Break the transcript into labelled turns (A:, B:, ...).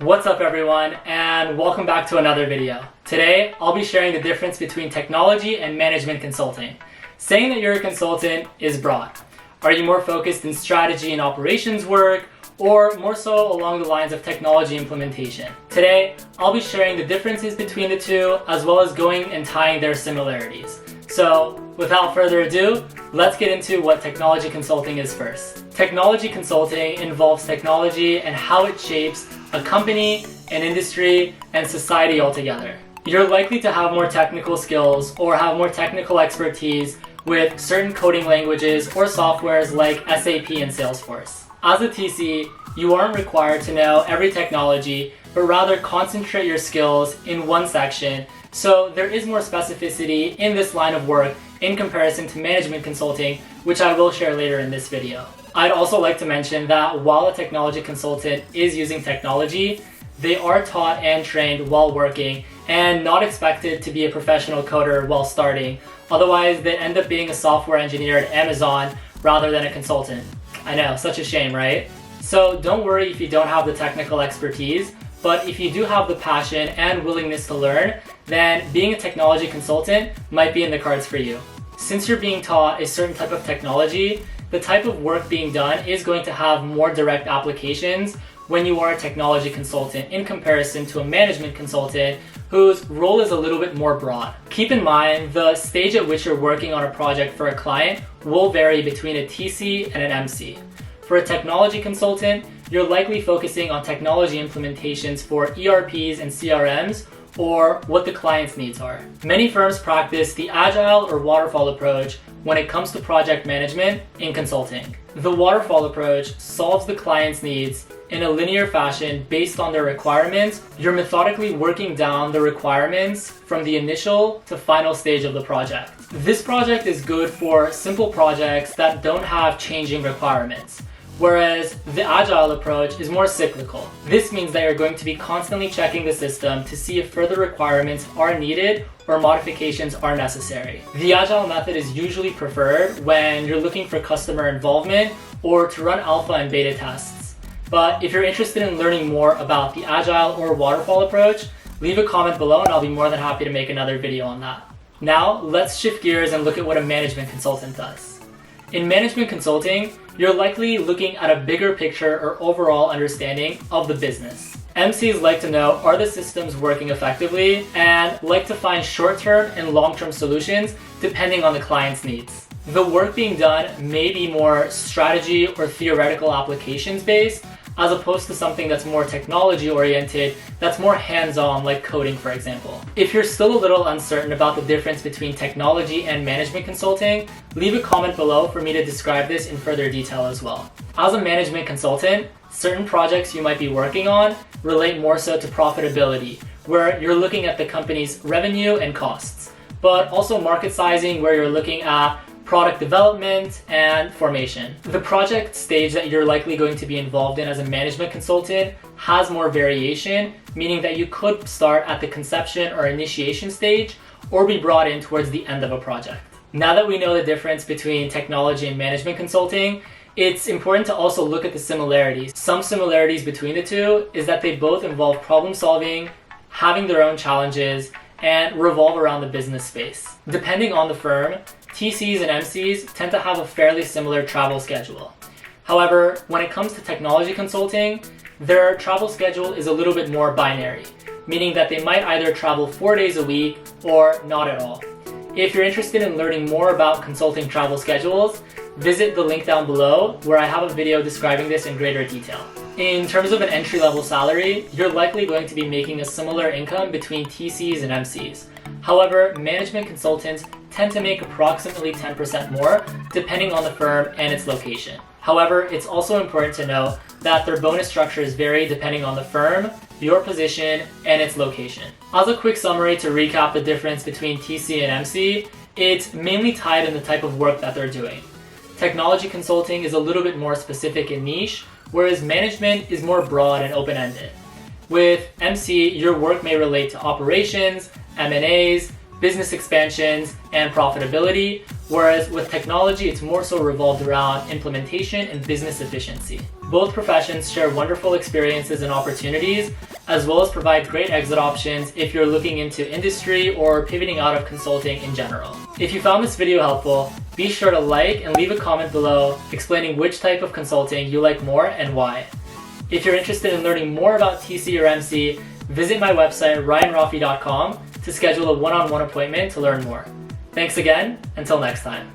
A: What's up everyone, and welcome back to another video. Today, I'll be sharing the difference between technology and management consulting. Saying that you're a consultant is broad. Are you more focused in strategy and operations work, or more so along the lines of technology implementation? Today, I'll be sharing the differences between the two, as well as going and tying their similarities. So, without further ado, let's get into what technology consulting is first. Technology consulting involves technology and how it shapes a company, an industry, and society altogether. You're likely to have more technical skills or have more technical expertise with certain coding languages or softwares like SAP and Salesforce. As a TC, you aren't required to know every technology, but rather concentrate your skills in one section, so there is more specificity in this line of work in comparison to management consulting, which I will share later in this video. I'd also like to mention that while a technology consultant is using technology, they are taught and trained while working and not expected to be a professional coder while starting. Otherwise, they end up being a software engineer at Amazon rather than a consultant. I know, such a shame, right? So don't worry if you don't have the technical expertise, but if you do have the passion and willingness to learn, then being a technology consultant might be in the cards for you. Since you're being taught a certain type of technology, the type of work being done is going to have more direct applications when you are a technology consultant in comparison to a management consultant whose role is a little bit more broad. Keep in mind, the stage at which you're working on a project for a client will vary between a TC and an MC. For a technology consultant, you're likely focusing on technology implementations for ERPs and CRMs, or what the client's needs are. Many firms practice the agile or waterfall approach when it comes to project management in consulting. The waterfall approach solves the client's needs in a linear fashion based on their requirements. You're methodically working down the requirements from the initial to final stage of the project. This project is good for simple projects that don't have changing requirements, whereas the agile approach is more cyclical. This means that you're going to be constantly checking the system to see if further requirements are needed or modifications are necessary. The agile method is usually preferred when you're looking for customer involvement or to run alpha and beta tests. But if you're interested in learning more about the agile or waterfall approach, leave a comment below and I'll be more than happy to make another video on that. Now, let's shift gears and look at what a management consultant does. In management consulting, you're likely looking at a bigger picture or overall understanding of the business. MCs like to know, are the systems working effectively, and like to find short-term and long-term solutions depending on the client's needs. The work being done may be more strategy or theoretical applications based, as opposed to something that's more technology oriented, that's more hands-on, like coding, for example. If you're still a little uncertain about the difference between technology and management consulting, leave a comment below for me to describe this in further detail as well. As a management consultant, certain projects you might be working on relate more so to profitability, where you're looking at the company's revenue and costs, but also market sizing, where you're looking at product development and formation. The project stage that you're likely going to be involved in as a management consultant has more variation, meaning that you could start at the conception or initiation stage or be brought in towards the end of a project. Now that we know the difference between technology and management consulting, it's important to also look at the similarities. Some similarities between the two is that they both involve problem solving, having their own challenges, and revolve around the business space. Depending on the firm, TCs and MCs tend to have a fairly similar travel schedule. However, when it comes to technology consulting, their travel schedule is a little bit more binary, meaning that they might either travel 4 days a week or not at all. If you're interested in learning more about consulting travel schedules, visit the link down below where I have a video describing this in greater detail. In terms of an entry-level salary, you're likely going to be making a similar income between TCs and MCs. However, management consultants tend to make approximately 10% more depending on the firm and its location. However, it's also important to know that their bonus structures vary depending on the firm, your position, and its location. As a quick summary to recap the difference between TC and MC, it's mainly tied in the type of work that they're doing. Technology consulting is a little bit more specific and niche, whereas management is more broad and open-ended. With MC, your work may relate to operations, M&As, business expansions, and profitability, whereas with technology, it's more so revolved around implementation and business efficiency. Both professions share wonderful experiences and opportunities, as well as provide great exit options if you're looking into industry or pivoting out of consulting in general. If you found this video helpful, be sure to like and leave a comment below explaining which type of consulting you like more and why. If you're interested in learning more about TC or MC, visit my website ryanrafi.com to schedule a one-on-one appointment to learn more. Thanks again, until next time.